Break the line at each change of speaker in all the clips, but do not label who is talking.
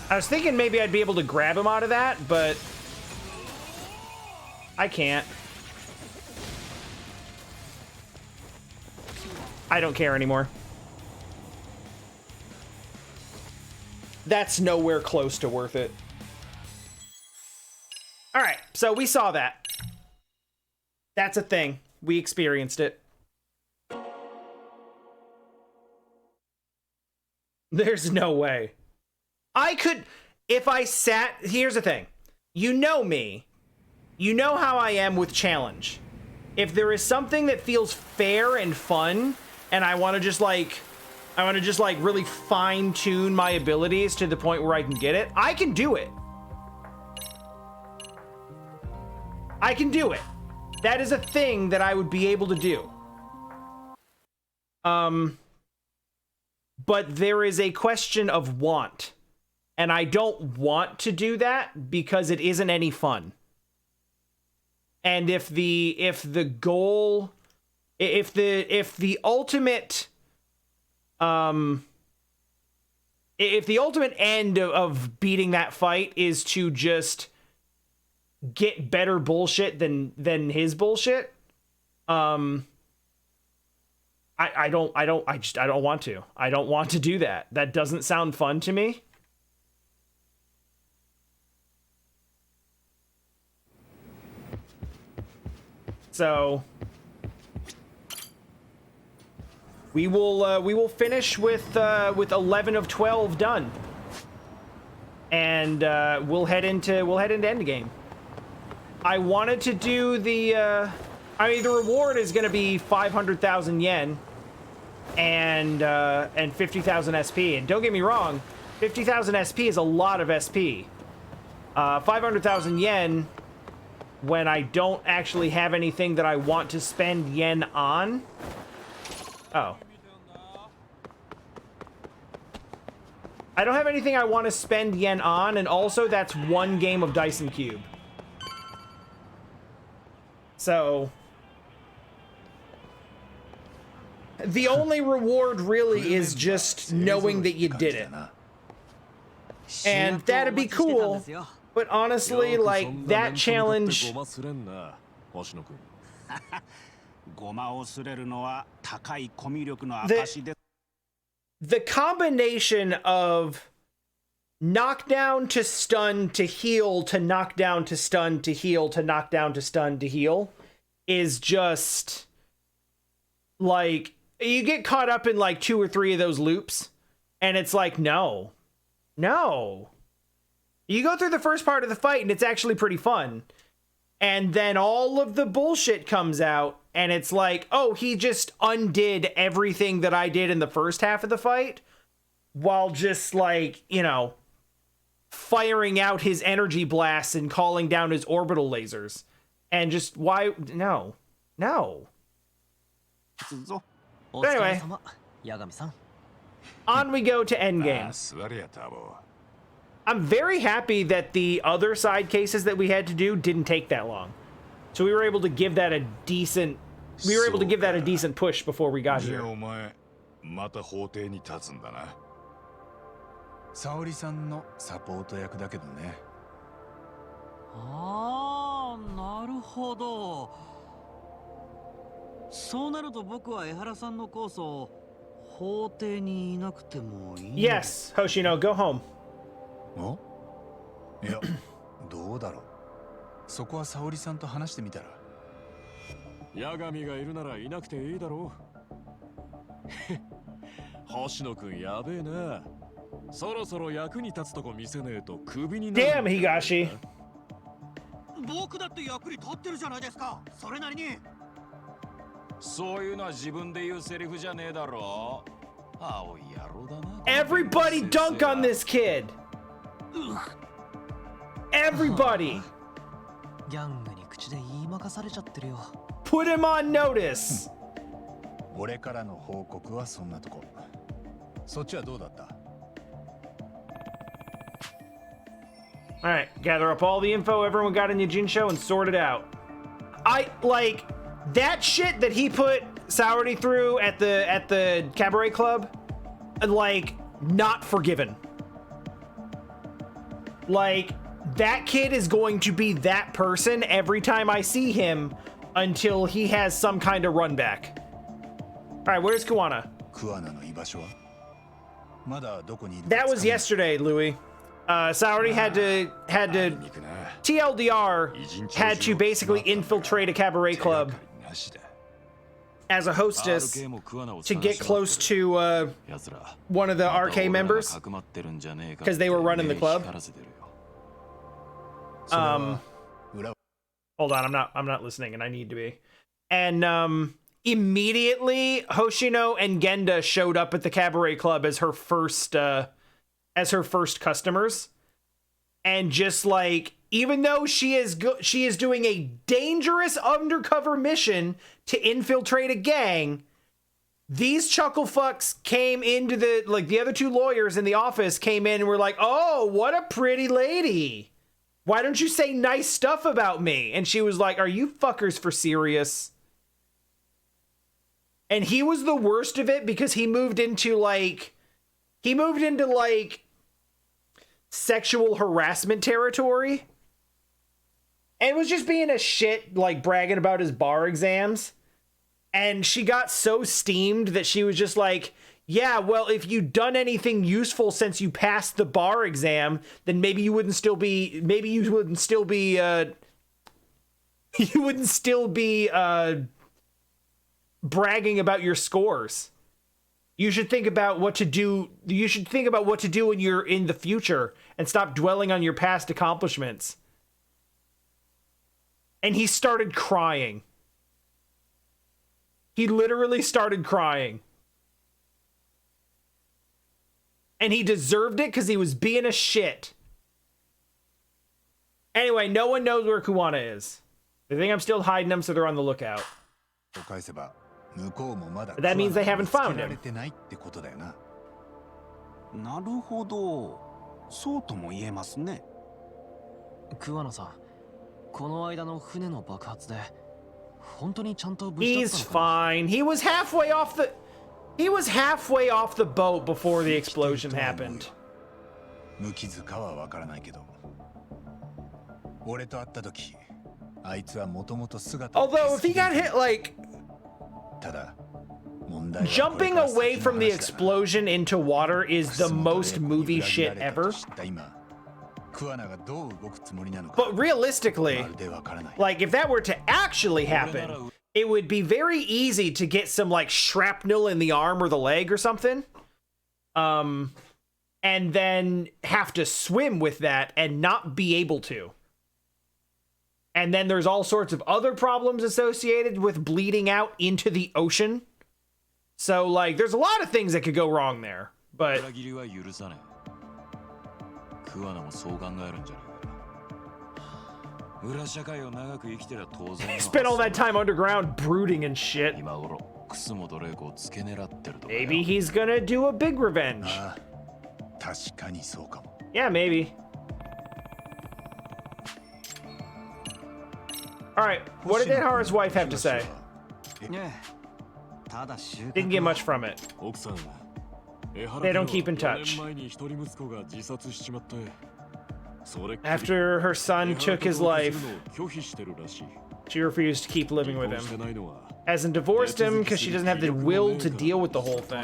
I was thinking maybe I'd be able to grab him out of that, but I can't. I don't care anymore. That's nowhere close to worth it. All right, so we saw that. That's a thing. We experienced it. There's no way. I could, if I sat, here's the thing. You know me. You know how I am with challenge. If there is something that feels fair and fun, and I want to just like really fine tune my abilities to the point where I can get it, I can do it. I can do it. That is a thing that I would be able to do. But there is a question of want. And I don't want to do that because it isn't any fun. And if the ultimate end of beating that fight is to just get better bullshit than his bullshit, I don't want to. I don't want to do that. That doesn't sound fun to me. So we will finish with 11 of 12 done, and we'll head into endgame. I wanted to do the the reward is going to be 500,000 yen and 50,000 SP. And don't get me wrong, 50,000 SP is a lot of SP. 500,000 yen when I don't actually have anything that I want to spend yen on. Oh. I don't have anything I want to spend yen on, and also that's one game of Dyson Cube. So the only reward really is just knowing that you did it. And that'd be cool. But honestly, like, that challenge... The combination of knockdown to stun to heal to knockdown to stun to heal to knockdown to stun to heal is just... Like, you get caught up in like 2 or 3 of those loops, and it's like, no. No. You go through the first part of the fight, and it's actually pretty fun. And then all of the bullshit comes out, and it's like, oh, he just undid everything that I did in the first half of the fight, while just, like, you know, firing out his energy blasts and calling down his orbital lasers. And just, why? No. No. But anyway, on we go to endgame. I'm very happy that the other side cases that we had to do didn't take that long. So we were able to give that a decent push before we got here. Yes, Hoshino, go home.
いや、どうだろう。そこは沙織さんと話してみたら。八神がいるならいなくていいだろう。星野くんやべえな。そろそろ役に立つとこ見せねえとクビになる。
Damn, Higashi.
僕だって役に立ってるじゃないですか。それなりに。そういうのは自分で言うセリフじゃねえだろう。青い野郎だな。
Everybody dunk on this kid. Everybody. Put him on notice.
俺からの報告はそんなとこ。そっちはどうだった？
Alright, gather up all the info everyone got in Yujin-sho and sort it out. I like that shit that he put Saori through at the cabaret club, like, not forgiven. Like, that kid is going to be that person every time I see him until he has some kind of run back. All right, where's Kuwana? That was yesterday, Louis. Saori had to TLDR had to basically infiltrate a cabaret club as a hostess to get close to one of the RK members because they were running the club. Hold on, I'm not listening, and I need to be. And immediately Hoshino and Genda showed up at the cabaret club as her first customers, and just like, even though she is doing a dangerous undercover mission to infiltrate a gang, these chuckle fucks came into the other two lawyers in the office came in and were like, "Oh, what a pretty lady. Why don't you say nice stuff about me?" And she was like, "Are you fuckers for serious?" And he was the worst of it because he moved into sexual harassment territory and was just being a shit, like bragging about his bar exams. And she got so steamed that she was just like, "Yeah, well, if you'd done anything useful since you passed the bar exam, then maybe you wouldn't still be bragging about your scores. You should think about what to do. You should think about what to do when you're in the future and stop dwelling on your past accomplishments." And he started crying. He literally started crying. And he deserved it because he was being a shit. Anyway, no one knows where Kuwana is. They think I'm still hiding him, so they're on the lookout. But that means they haven't found him.
なるほど、そうとも言えますね。
桑野さん、この間の船の爆発で本当にちゃんと無事だったのかな？
He's fine. He was halfway off the boat before the explosion happened.
無傷かはわからないけど、俺と会った時、あいつはもともと姿を
Although if he got hit like jumping away from the explosion into water is the most movie shit ever. But realistically, like if that were to actually happen, it would be very easy to get some like shrapnel in the arm or the leg or something. And then have to swim with that and not be able to. And then there's all sorts of other problems associated with bleeding out into the ocean. So, like, there's a lot of things that could go wrong there. But spent all that time underground brooding and shit. Maybe he's gonna do a big revenge. Yeah, maybe. Alright, what did Denhara's wife have to say? Didn't get much from it. They don't keep in touch. After her son took his life, she refused to keep living with him. Hasn't divorced him because she doesn't have the will to deal with the whole thing.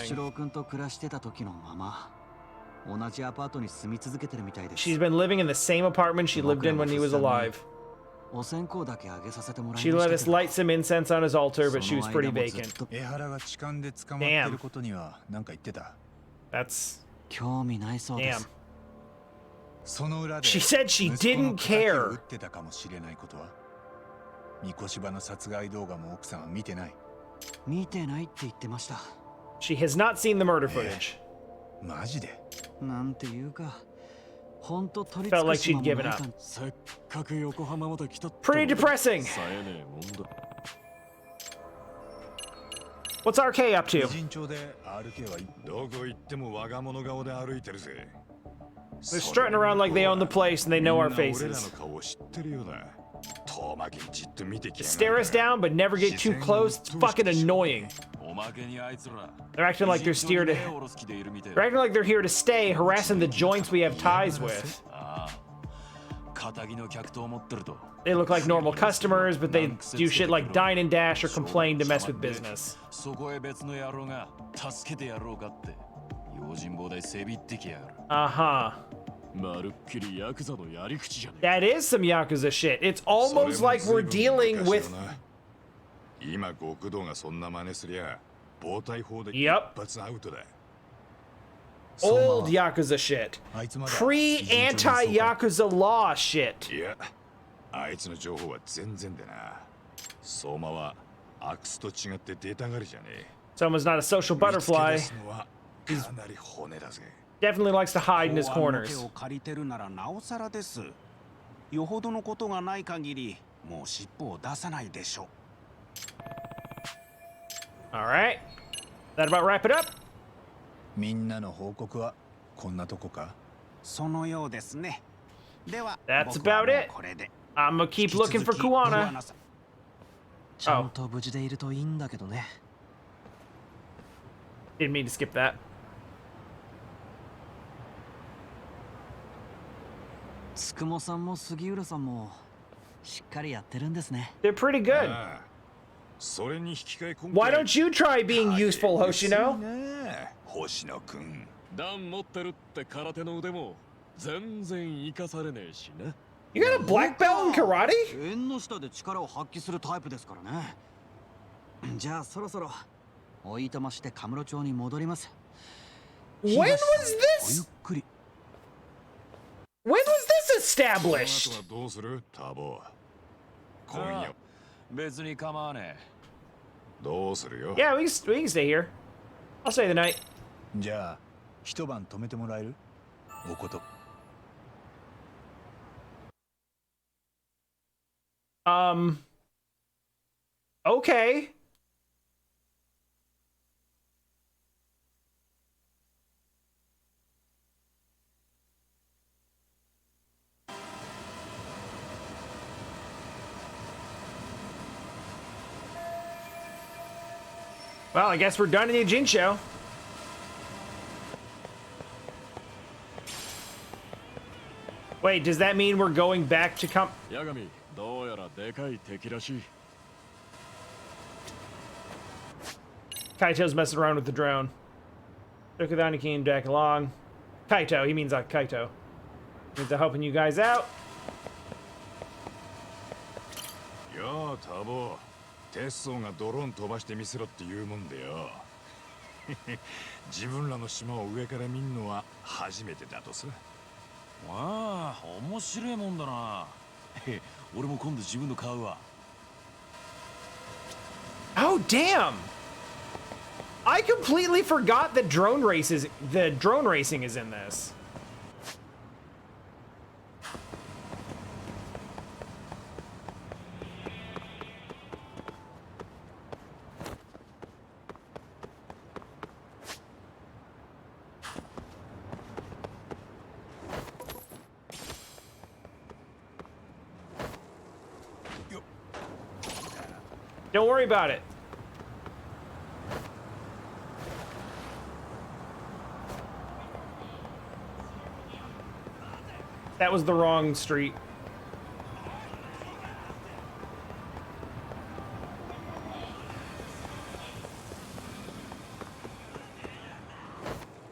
She's been living in the same apartment she lived in when he was alive. She let us light some incense on his altar, but she was pretty vacant. Damn. That's... Damn. She said she didn't care. She has not seen the murder footage. Felt like she'd given up. Pretty depressing. What's RK up to? They're strutting around like they own the place and they know our faces. Stare us down but never get too close. It's fucking annoying. They're acting like they're here to stay, harassing the joints we have ties with. They look like normal customers, but they do shit like dine and dash or complain to mess with business. Uh-huh. That is some Yakuza shit. It's almost like we're dealing with... Yep. Old Yakuza shit. Pre-anti-Yakuza law shit. Someone's not a social butterfly. He definitely likes to hide in his corners. Alright. That about wrap it up? That's about it. I'm gonna keep looking for Kuwana. Oh. Didn't mean to skip that. They're pretty good. Why don't you try being useful, Hoshino? You got a black belt in karate? When was this? When was this established? Yeah, we can stay here. I'll stay the night. Okay. Well, I guess we're done in the Jin show. Wait, does that mean we're going back to
Yagami,
Kaito's messing around with the drone. Tokudani came back along. Kaito, he means Kaito. Means I'm helping you guys out.
Yo, Tabo. Tessoがドローン飛ばしてみせろって言うもんでよ。自分らの島を上から見るのは初めてだとさ。
わあ、面白いもんだな。俺も今度自分の買うわ。
Oh damn! I completely forgot that drone racing is in this. Don't worry about it. That was the wrong street.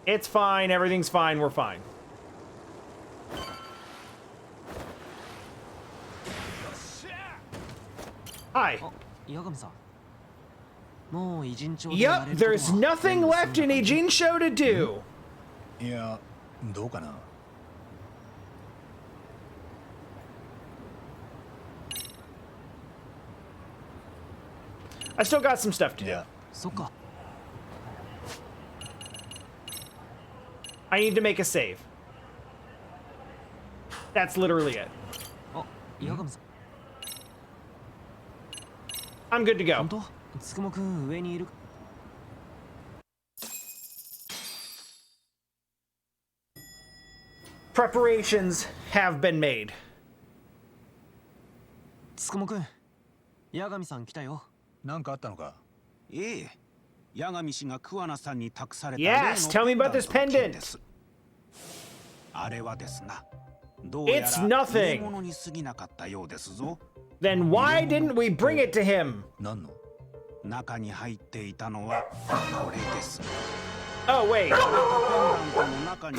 It's fine. Everything's fine. We're fine. Hi. Yup, there's nothing left in Ijin show to do. I still got some stuff to do. I need to make a save. That's literally it. I'm good to go. Preparations have been made. Yes, tell me about this pendant. It's nothing. Then why didn't we bring it to him?
何の中に入っていたのはこれです。
Oh, wait.
ペンダントの中に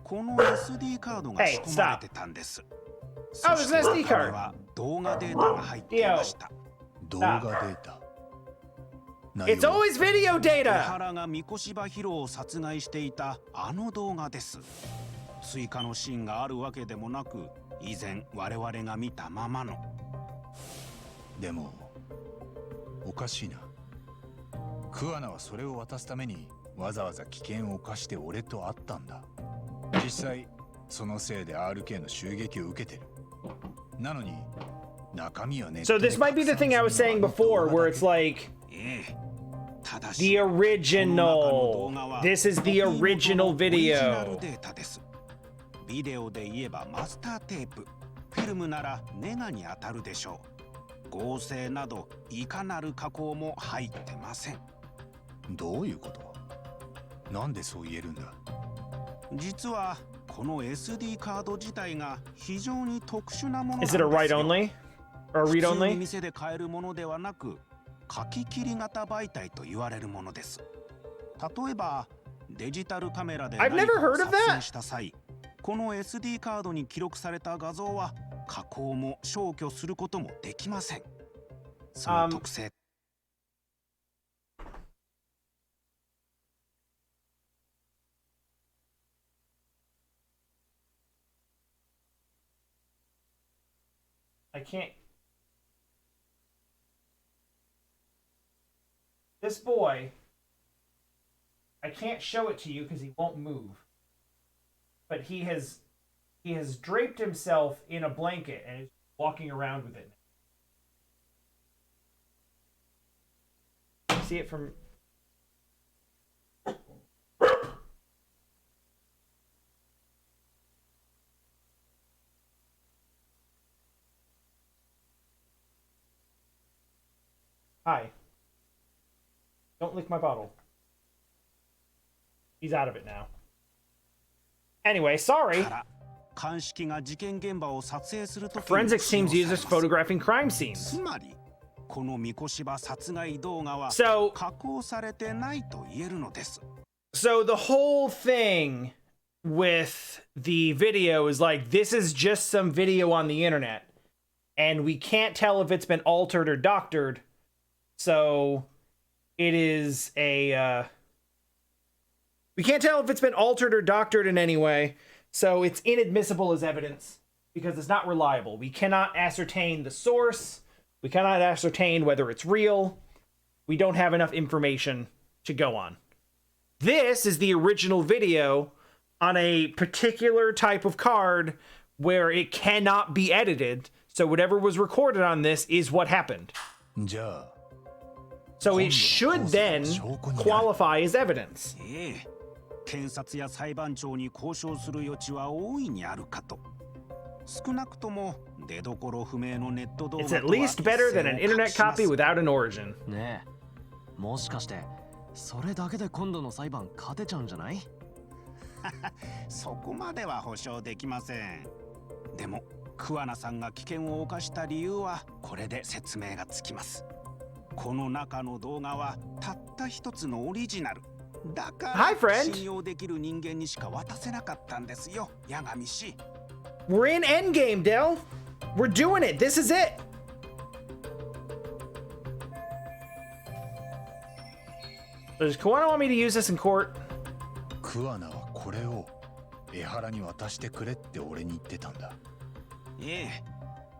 この SD カードが仕込まれてたんです。
Oh, there's an SD
これ
card.
は動画データが入っていました。
動画データ。
It's always video
江
data.
原が三越場ヒロを殺害していたあの動画です。追加のシーンがあるわけでもなく、以前我々が見たままの。
でもおかしいな。桑名はそれを渡すためにわざわざ危険を冒して俺と会ったんだ。実際そのせいで RK の襲撃を受けてる。なのに中身はね。
So this might be the thing I was saying before, where it's like the original. This is the original video.
ビデオで言えばマスターテープ、フィルムならネガに当たるでしょう。合成などいかなる加工も入ってません。
どういうこと？なんでそう言えるんだ？
実はこの SD カード自体が非常に特殊なものなんです
Is
よ。
it a write only or a read
普通に
only?
店で買えるものではなく、書き切り型媒体と言われるものです。例えばデジタルカメラで
I've
何
never
かを
heard of
撮
that.
影した際、この SD カードに記録された画像は加工も消去することもできません。その特性。
I can't. This boy, I can't show it to you because he won't move. But he has draped himself in a blanket and is walking around with it. See it from. Hi. Don't lick my bottle. He's out of it now. Anyway, sorry. Forensics teams use this photographing crime scenes. So the whole thing with the video is like, this is just some video on the internet, and we can't tell if it's been altered or doctored. So it is a we can't tell if it's been altered or doctored in any way, so it's inadmissible as evidence because it's not reliable. We cannot ascertain the source. We cannot ascertain whether it's real. We don't have enough information to go on. This is the original video on a particular type of card where it cannot be edited, so whatever was recorded on this is what happened. So it should then qualify as evidence.
検察や裁判長に交渉する余地は大いにあるかと。少なくとも出所不明のネット動画
It's at least better than an internet copy without an origin.
ねえ、もしかしてそれだけで今度の裁判勝てちゃうんじゃない？
そこまでは保証できません。でも桑名さんが危険を冒した理由はこれで説明がつきます。この中の動画はたった一つのオリジナル。だから信用できる人間にしか渡せなかったんですよ、八神氏。
We're in endgame, Dell. We're doing it. This is it. Does Kuwana want me to use this in court?
桑名はこれを江原に渡してくれって俺に言ってたんだ。
え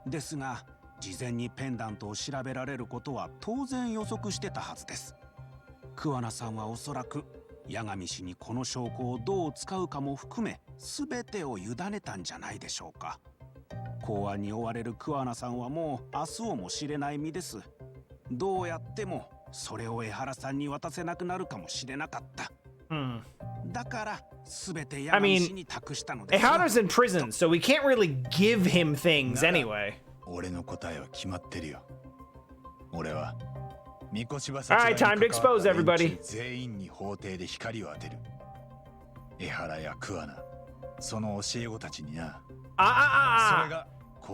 え。ですが、事前にペンダントを調べられることは当然予測してたはずです。桑名さんはおそらく八神氏にこの証拠をどう使うかも含め全てを委ねたんじゃないでしょうか。公安に追われる桑名さんはもう明日をも知れない身です。どうやってもそれを江原さんに渡せなくなるかもしれなかった。だから全て八神氏に託したのですよ。
Ehara's in prison, so we can't really give him things anyway.
俺の答えは決まってるよ。俺は
Alright, time to expose everybody.
全員に法廷で光を当てる。江原や桑名、その教え子たちにな。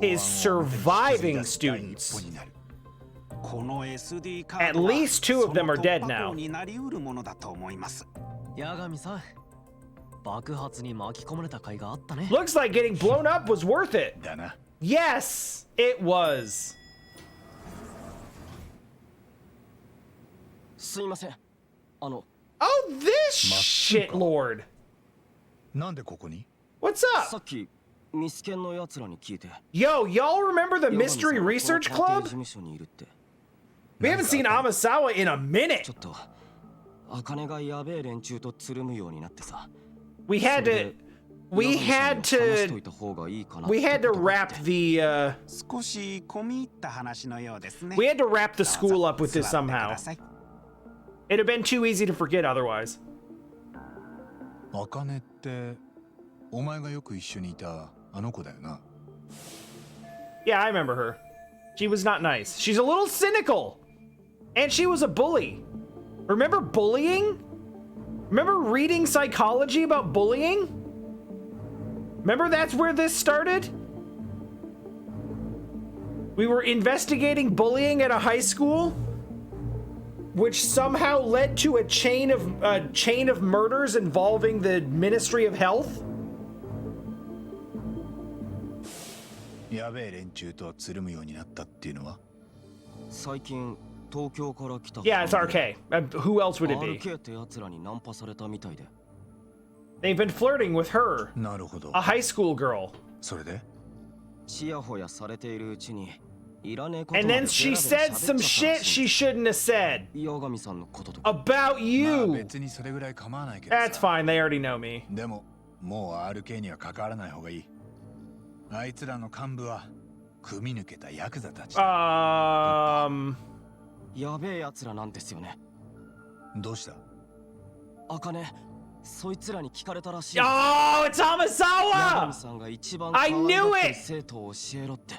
His surviving students. At least 2 of them are dead now.
ヤガミさん、爆発に巻き込まれた甲斐があったね。
Looks like getting blown up was worth it.
だな。
Yes, it was.
すいません。
Oh, this shit lord.
なんでここに？
What's
さ
up?
っきミスケンの奴らに聞いて。
Yo, y'all remember the Mystery Research
ヤガミ
Club?
さんがこの探偵事務所にいるって。
We haven't seen Amasawa in a minute.
ちょっと、茜がやべえ連中とつるむようになってさ。
We had to wrap the
少し込み入った話のようですね。
we had to wrap the school up with this
座ってく
somehow.
ださい。
It'd have been too easy to forget otherwise.
茜ってお前がよく一緒にいたあの子だよな。
Yeah, I remember her. She was not nice. She's a little cynical. And she was a bully. Remember bullying? Remember reading psychology about bullying? Remember that's where this started? We were investigating bullying at a high school, which somehow led to a chain of murders involving the Ministry of Health.
やべえ連中とつるむようになったっていうのは？
最近東京から来た。
Yeah, it's RK. Who else would it be?
RK って奴らにナンパされたみたいで。
They've been flirting with her,
なるほど。
a high school girl.
それで？
ちやほやされているうちに、いらねえこと
And
ま
then
で
she
ベラベラ
said some
喋っちゃった
shit
らしい。
she shouldn't have said
ヤガミさんのこととか。
about
まあ
you.
別にそれぐらい構わないけど
That's
さ。
fine, they already know me.
でももう RK には関わらない方がいい。あいつらの幹部は組み抜けたヤクザたちだ。
やべえ奴らなんですよね。
どうした？
茜、そいつらに聞かれたらしい。
Oh, it's
ヤガミ
Amasawa!
さんが一番
I
可愛
knew
がってる
it!
生徒を教えろって。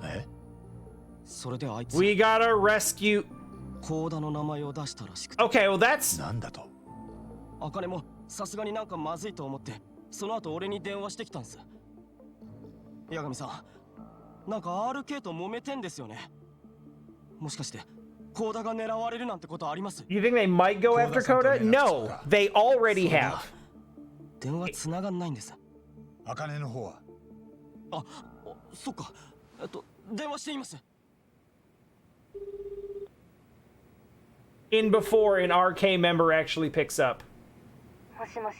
え？
それであいつ、
We gotta rescue.
コーダの名前を出したらしくて。
Okay, well, that's.
なんだと？
茜もさすがになんかまずいと思って、その後俺に電話してきたんです。ヤガミさん、なんか RK と揉めてんですよね。もしかしてコーダが狙われるなんてことあります？
You think they might go after Coda? No, they already have.
電話繋がんないんです。
茜の方は？
あ、そっか。電話しています。
In before an RK member actually picks up.
もしもし、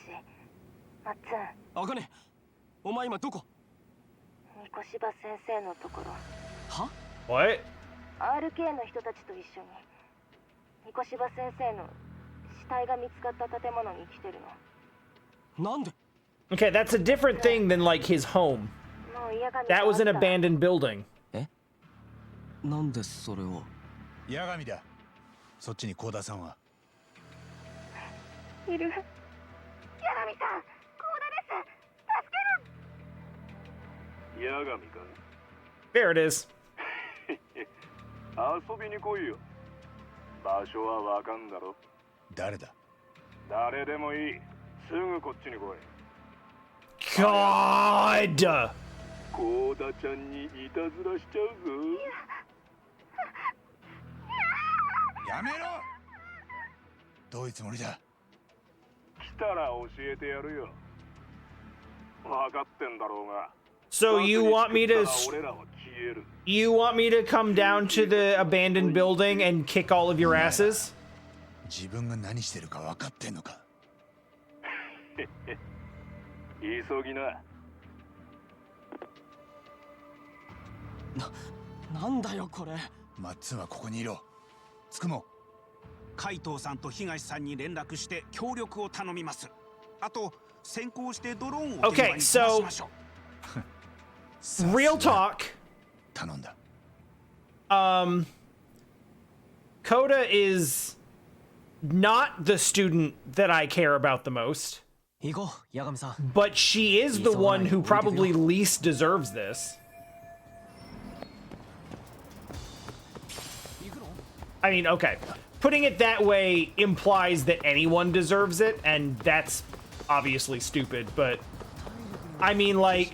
まっつん、
茜、お前今どこ？
三越柴先生のところ。
は？
What?
RK の人たちと一緒に三越柴先生の死体が見つかった建物に来てるの。
なんで？
Okay, that's a different thing than like his home.
もう嫌がみ
That was an
があった。
abandoned building.
なんでそれを？
八神だ。そっちに幸田さんは？
いる。八神さん、幸田です。助ける。
八神か。
There it is.
遊びに来いよ。場所はわかんだろ。
誰だ？
誰でもいい。すぐこっちに来い。
God!
幸田ちゃんにいたずらしちゃうぞ。
やめろ！どういうつもりだ？
来たら教えてやるよ。わかってんだろうが。
So you want me to
俺らは消える。
you want me to come down to the abandoned building and kick all of your asses?
自分が何してるか分かってんのか？
急ぎな。
なんだよこれ。
マッツンはここにいろ。つくも。
海藤さんと東さんに連絡して協力を頼みます。あと先行してドローンを現場に飛ばしましょう。
Real talk.
頼んだ。
Coda is not the student that I care about the most,
行こう、八神さん。
but she is the one who probably least deserves this. I mean, okay. Putting it that way implies that anyone deserves it, and that's obviously stupid, but I mean, like,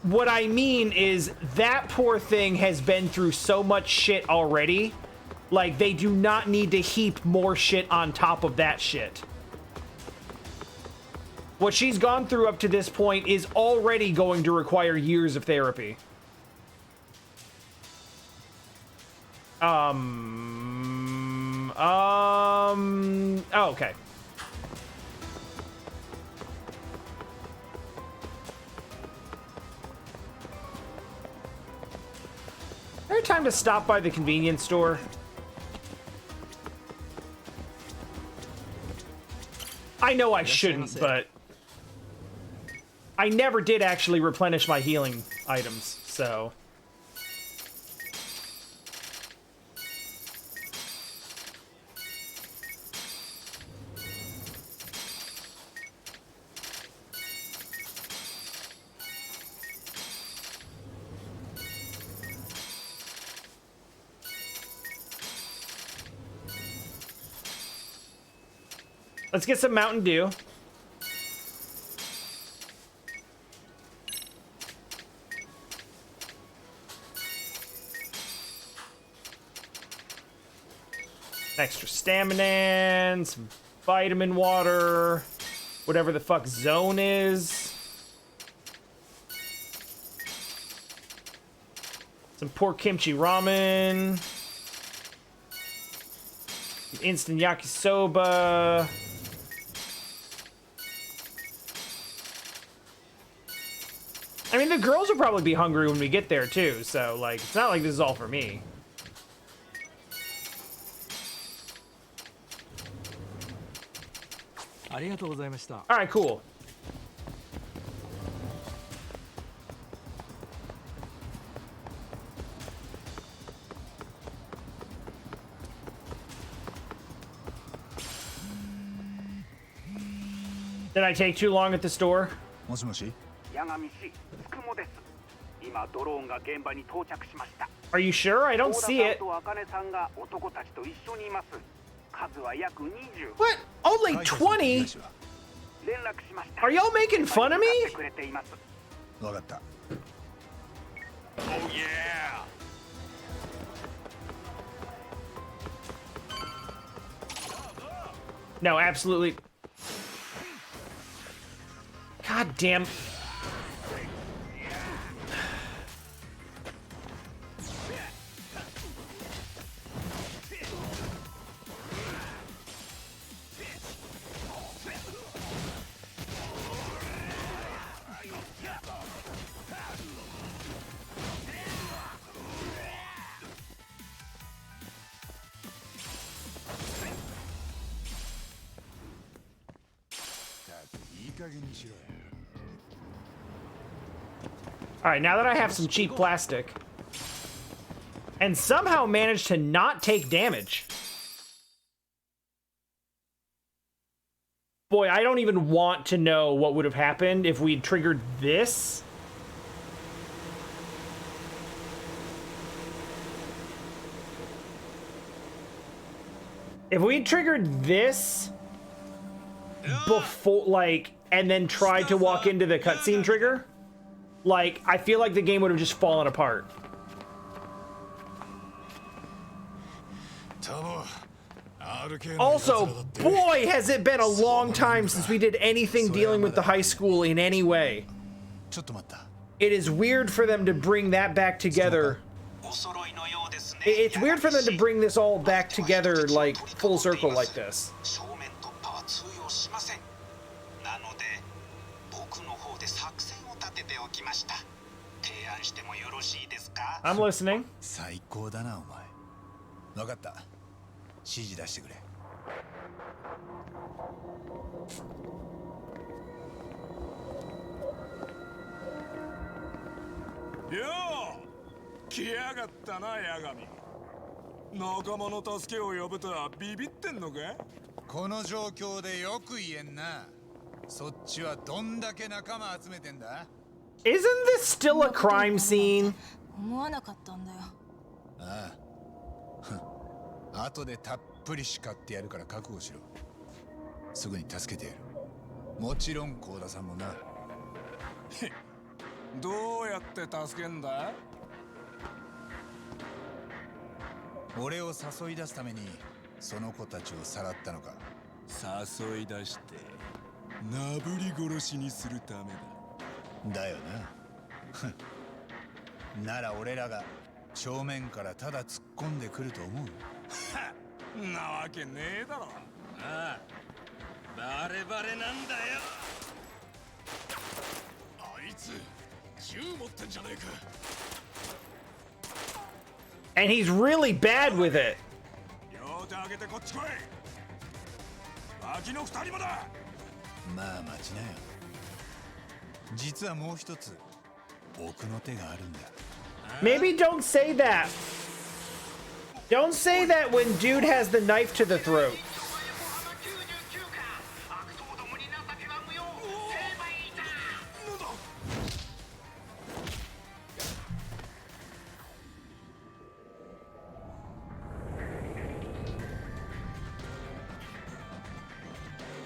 what I mean is that poor thing has been through so much shit already. Like, they do not need to heap more shit on top of that shit. What she's gone through up to this point is already going to require years of therapy. Oh, okay. Is there time to stop by the convenience store? I know I shouldn't, but I never did actually replenish my healing items, so. Let's get some Mountain Dew. Extra stamina and some vitamin water. Whatever the fuck zone is. Some pork kimchi ramen. Instant yakisoba. I mean, the girls will probably be hungry when we get there, too, so, like, it's not like this is all for me. Alright, cool. Did I take too long at the store?
もしもし
Yagami氏、つくもです。今ドローンが現場に到着しました。
Are you sure? I don't see it.
大田さんと茜さんが男たちと一緒にいます。数は約20。
What? Only 20?
連絡しました。
Are y'all making fun of me?
くれています。
分かった
Oh yeah!
No, absolutely. God damn. Alright, now that I have some cheap plastic and somehow managed to not take damage. Boy, I don't even want to know what would have happened if we'd triggered this. If we triggered this before, like, and then tried to walk into the cutscene trigger, like, I feel like the game would have just fallen apart. Also, boy, has it been a long time since we did anything dealing with the high school in any way. It is weird for them to bring that back together. It's weird for them to bring this all back together, like, full circle like this. I'm listening.
最高だなお前。分かった。指示出してくれ。
よう来やがったな、八神。仲間の助けを呼ぶとはビビってんのか？
この状況でよく言えんな。そっちはどんだけ仲間集めてんだ？
Isn't this still a crime scene?
思わなかったんだよ。
ああ。後でたっぷり叱ってやるから覚悟しろ。すぐに助けてやる。もちろん幸田さんもな。
どうややって助けんだ？
俺を誘い出すためにその子たちをさらったのか。
誘い出してなぶり殺しにするためだ。
だよな。なら俺らが正面からただ突っ込んでくると思う？
なわけねえだろ。
ああ、バレバレなんだよ。
あいつ銃持ってんじゃねえか。
And he's really bad with it.
両手上げてこっち来い。脇の二人もだ。
まあ待ちなよ。実はもう一つ奥の手があるんだ。
Maybe don't say that. Don't say that when dude has the knife to the throat.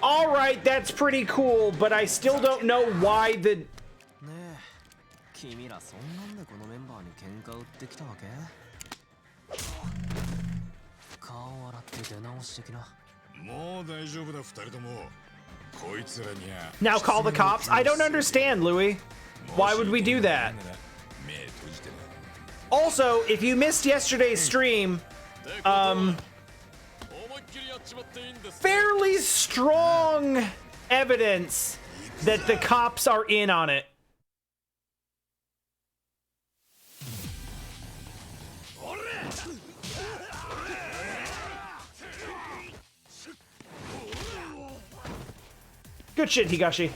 All right, that's pretty cool, but I still don't know why the...
ねえ、君らそんなんでこのメンバーに喧嘩売ってきたわけ？顔を洗って出直し的な。
もう大丈夫だ二人とも。こいつらにゃ。
Now call the cops? I don't understand, Louis. Why would we do that? Also, if you missed yesterday's stream, fairly strong evidence that the cops are in on it. Good shit, Higashi.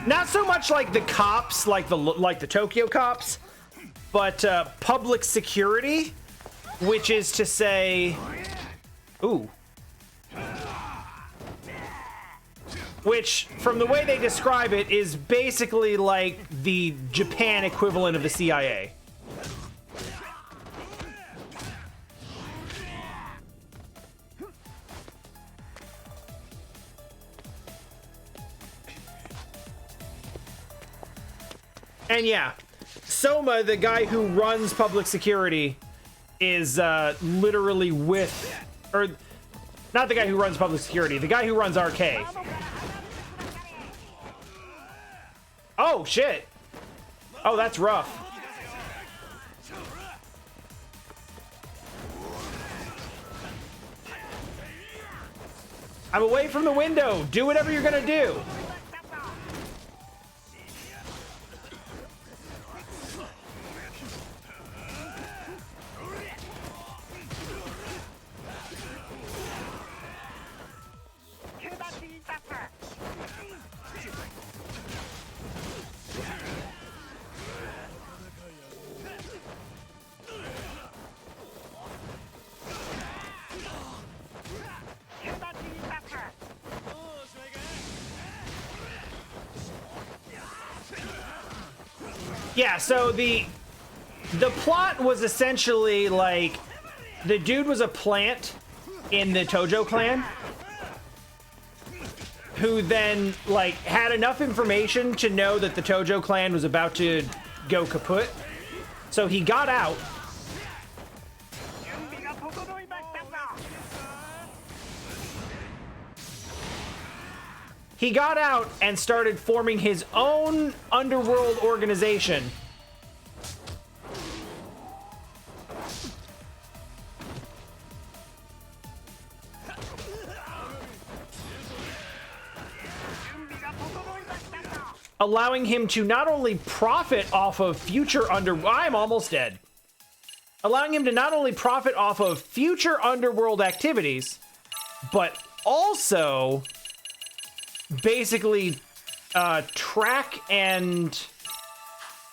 Not so much like the cops, like the Tokyo cops, but public security, which is to say, ooh, which from the way they describe it is basically like the Japan equivalent of the CIA. And yeah, Soma, the guy who runs public security, is literally with, or not the guy who runs public security, the guy who runs RK. Oh, shit. Oh, that's rough. I'm away from the window. Do whatever you're gonna do. Yeah, so the plot was essentially like the dude was a plant in the Tojo clan who then like had enough information to know that the Tojo clan was about to go kaput. So he got out. He got out and started forming his own underworld organization. Allowing him to not only profit off of future I'm almost dead. Allowing him to not only profit off of future underworld activities, but also basically track and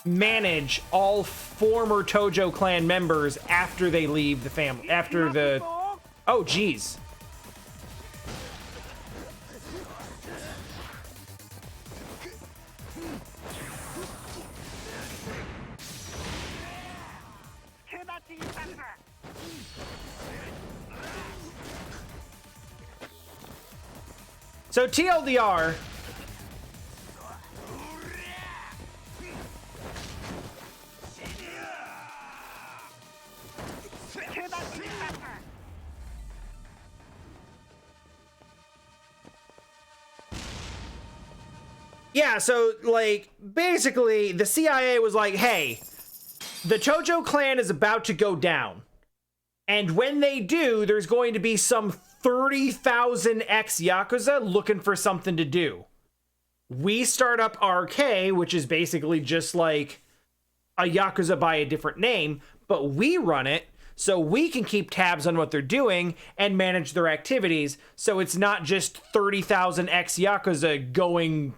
manage all former Tojo clan members after they leave the family, after the... Oh, geez. So TLDR. Yeah, so, like, basically, the CIA was like, hey, the Chojo clan is about to go down. And when they do, there's going to be some 30,000 ex-Yakuza looking for something to do. We start up RK, which is basically just like a Yakuza by a different name, but we run it so we can keep tabs on what they're doing and manage their activities, so it's not just 30,000 ex-Yakuza going,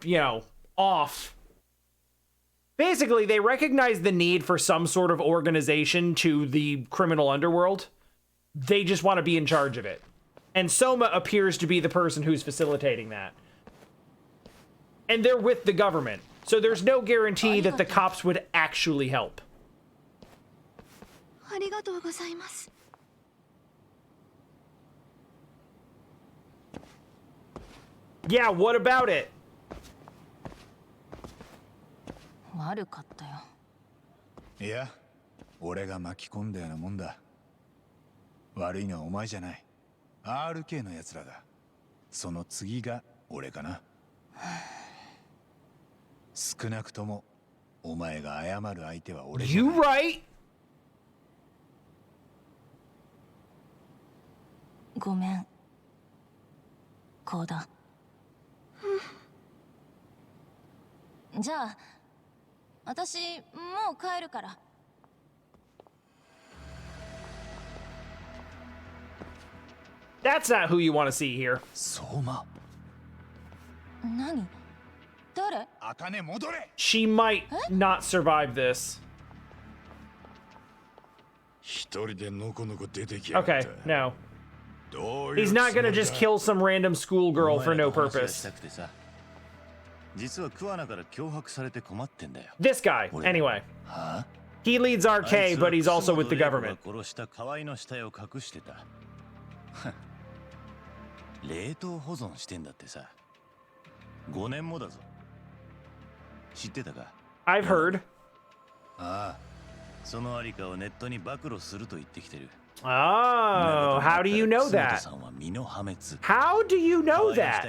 you know, off. Basically, they recognize the need for some sort of organization to the criminal underworld. They just want to be in charge of it. And Soma appears to be the person who's facilitating that. And they're with the government, so there's no guarantee that the cops would actually help. Yeah, what about it?
いや、俺が巻き込んだようなもんだ。悪いのはお前じゃない。RK の奴らだ。その次が俺かな。少なくともお前が謝る相手は俺じゃない。
You right?
ごめん。コウダ。じゃあ、私もう帰るから。
That's not who you want to see here.
相馬。
何？誰？
茜戻れ。
She might not survive this.
一人でのこのこ出てきやがった。
Okay, no.
どういう
He's not gonna
つもりだ
just kill some random schoolgirl for no purpose.
実は桑名から脅迫されて困ってんだよ。
This guy, anyway. He leads RK, but he's also with the government.
殺した河合の死体を隠してた。冷凍保存してんだってさ。5年もだぞ。知ってたか？
I've heard.
ああ。そのありかをネットに暴露すると言ってきてる。
Oh, how do you know that? How do you know that?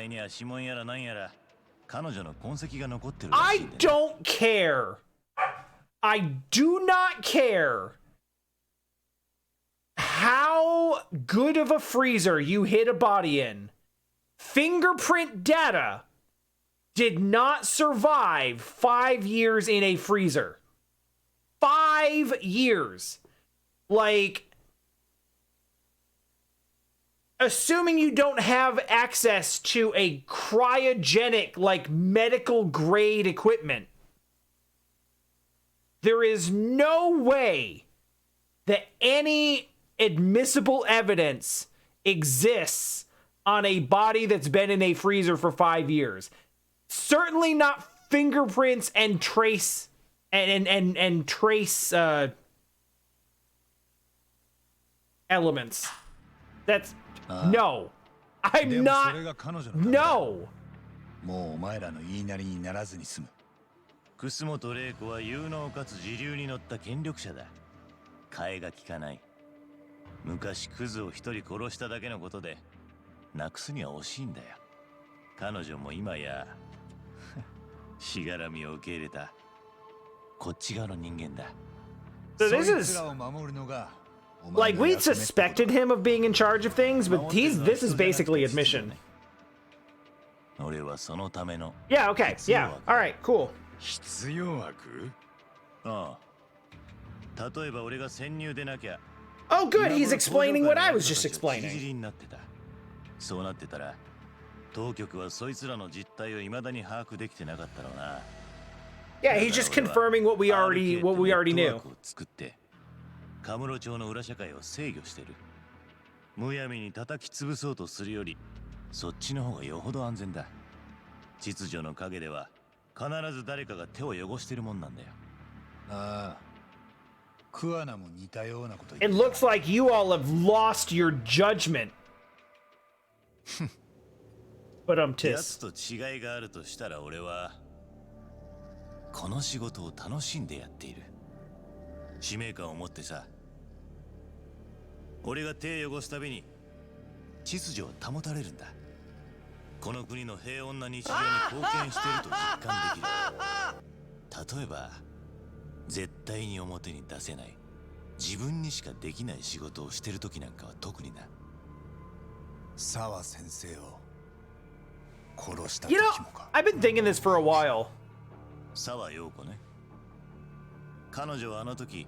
I don't care. I do not care how good of a freezer you hid a body in. Fingerprint data did not survive 5 years in a freezer. 5 years. Like, assuming you don't have access to a cryogenic, like, medical grade equipment, there is no way that any admissible evidence exists on a body that's been in a freezer for 5 years. Certainly not fingerprints and trace and trace elements. That's no. I'm not. No.
もうお前らの言いなりにならずに済む。
楠本玲子は有能かつ自流に乗った権力者だ。替えが利かない。昔クズを一人殺しただけのことで、なくすには惜しいんだよ。彼女も今やしがらみを受け入れたこっち側の人間だ。
So this is like we suspected him of being in charge of things, but this is basically admission.
俺はそのための。
Yeah, okay. Yeah. All right, cool.
必要悪？
ああ。例えば俺が潜入でなきゃ。
Oh, good. He's explaining what I was just explaining.
そうなってたら、当局はそいつらの実態を未だに把握できてなかったろうな。
Yeah, he's just confirming what we already knew.
作って、カムロ町の裏社会を制御してる。むやみに叩き潰そうとするより、そっちの方がよほど安全だ。秩序の陰では必ず誰かが手を汚してるもんなんだよ。
ああ。桑名も似たようなこと。
It looks like you all have lost your judgment. But
や
tis.
つと違いがあるとしたら俺はこの仕事を楽しんでやっている。使命感を持ってさ。俺が手を汚すたびに秩序を保たれるんだ。この国の平穏な日常に貢献していると実感できる。例えば絶対に表に出せない自分にしかできない仕事をしてる時なんかは特にな。
沢先生を殺した
You
時
know,
もか。
I've been thinking this for a while.
沢陽子ね。彼女はあの時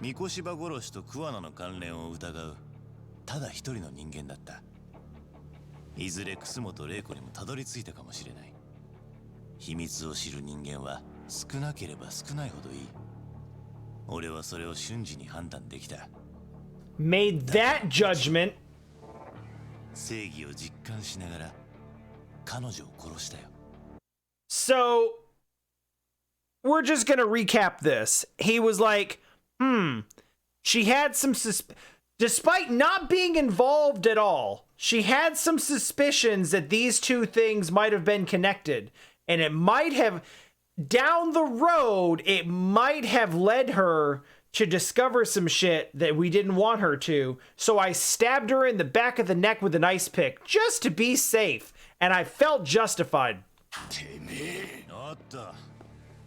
三越場殺しと桑名の関連を疑うただ一人の人間だった。いずれ楠本玲子にもたどり着いたかもしれない。秘密を知る人間は少なければ少ないほどいい。俺はそれを瞬時に判断できた。
Made that judgment.
正義を実感しながら彼女を殺したよ。
So we're just gonna recap this. He was like, she had some despite not being involved at all, she had some suspicions that these two things might have been connected, and it might have, down the road, it might have led her to discover some shit that we didn't want her to. So I stabbed her in the back of the neck with an ice pick just to be safe, and I felt justified.
おっと、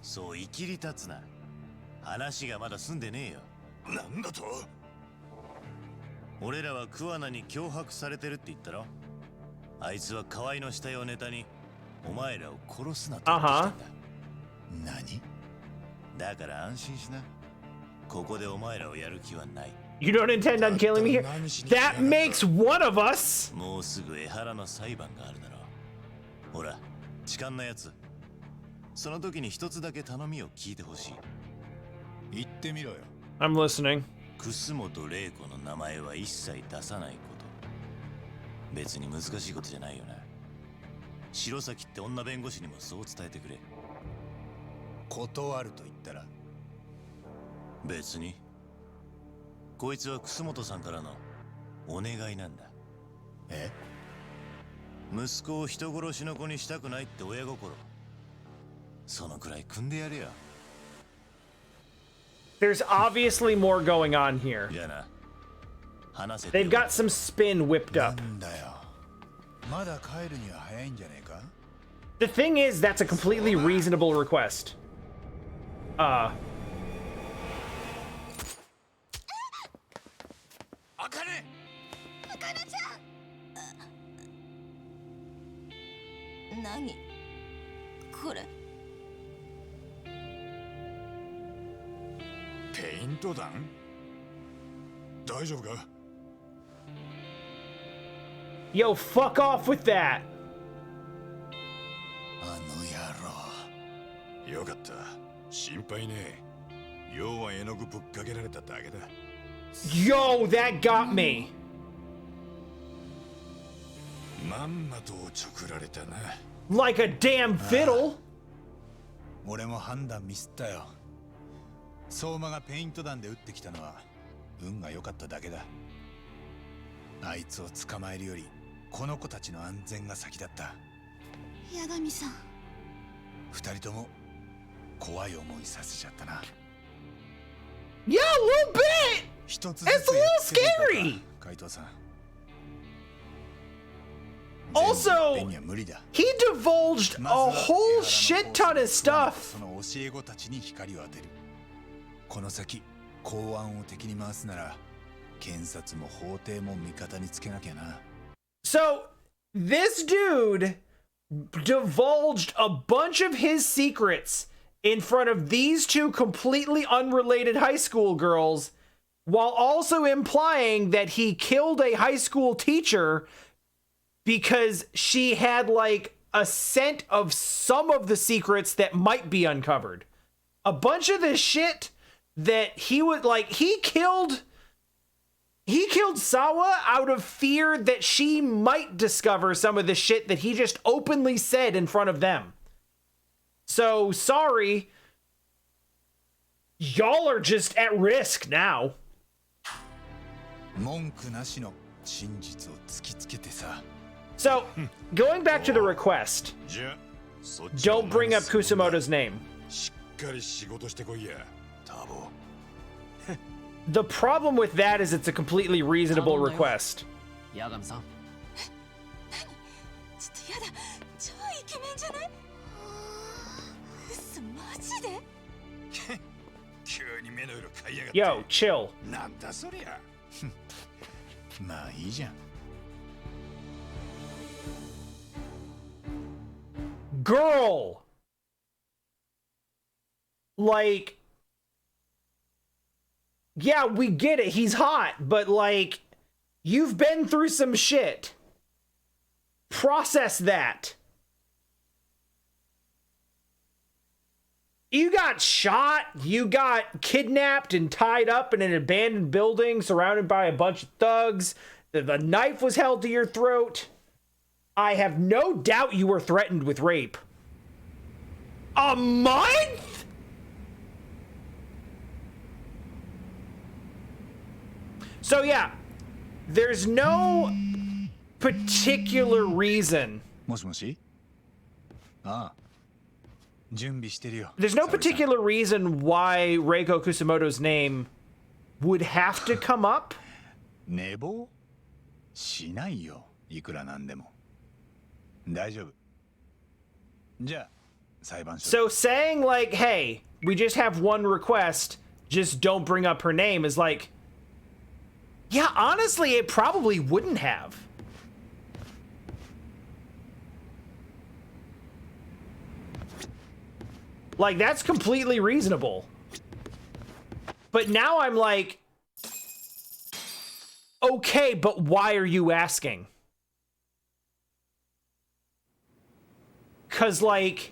そういきり立つな。話がまだ済んでねえよ。
なんだと？
俺らは桑名に脅迫されてるって言ったろ。あいつは河合の死体をネタにお前らを殺すなと言ってきたんだ。
何？
だから安心しな。ここでお前らをやる気はない。
You don't intend on killing me here? That makes one of us!
もうすぐ江原の裁判があるだろう。ほら、痴漢なやつ。その時に一つだけ頼みを聞いてほしい。
言ってみろよ。
I'm listening.
楠本玲子の名前は一切出さないこと。別に難しいことじゃないよな。白崎って女弁護士にもそう伝えてくれ。
断ると言ったら。
別に。こいつは楠本さんからのお願いなんだ。
え？
息子を人殺しの子にしたくないって親心。そのくらい組んでやれよ。
There's obviously more going on here.
じゃあな。話せて
They've got some spin whipped
な
up.
んだよ。まだ帰るには早いんじゃねえか？
The thing is, that's a completely reasonable request.
あかね。
何これ。
ペイント弾？大丈夫か？
Yo, fuck off with that.
あの野郎。
よかった。心配ねえ。要は絵の具ぶっかけられただけだ。
Yo, that got me.
まんまとおちょくられたな。
Like a damn fiddle.
俺も判断ミスったよ。相馬がペイント弾で撃ってきたのは運が良かっただけだ。あいつを捕まえるよりこの子たちの安全が先だった。
八神さん。
二人とも怖い思いさせちゃったな。
Yeah, a little bit.
一つ
It's a little scary.
海藤さん。
Also,
全部いっぺんには無理だ。
he divulged a whole shit ton of stuff.
その教え子たちに光を当てる。この先公安を敵に回すなら検察も法廷も味方につけなきゃな。
So, this dude divulged a bunch of his secrets in front of these two completely unrelated high school girls, while also implying that he killed a high school teacher because she had like a scent of some of the secrets that might be uncovered. A bunch of this shit that he would like, he killed Sawa out of fear that she might discover some of the shit that he just openly said in front of them. So, sorry. Y'all are just at risk now.
文句なしの真実を突きつけてさ。
So, going back to the request,
じゃあそっちは
don't bring up
何するんだ
Kusamoto's name.
しっかり仕事してこいやタボ
The problem with that is it's a completely reasonable request.
八神さん
ちょっとやだ、超イケメンじゃない？嘘、マジで？
急に目の色変えやがって
Yo, chill.
なんだそりゃまあいいじゃん
Girl! Like, yeah, we get it. He's hot, but like, you've been through some shit. Process that. You got shot, you got kidnapped and tied up in an abandoned building surrounded by a bunch of thugs. The knife was held to your throat. I have no doubt you were threatened with rape. A month? So yeah, there's no particular reason.
もしもしああ準備してるよ
There's no
沙織さん
particular reason why Reiko Kusamoto's name would have to come up.
寝坊しないよいくらなんでも大丈夫じゃあ裁判所
So saying like, hey, we just have one request, just don't bring up her name is like, yeah, honestly, it probably wouldn't have. Like, that's completely reasonable. But now I'm like, okay, but why are you asking? 'Cause, like,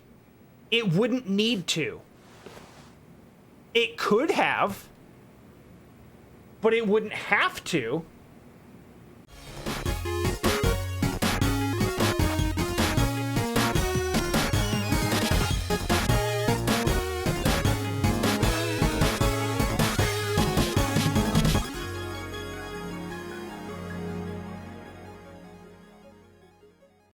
it wouldn't need to. It could have, but it wouldn't have to.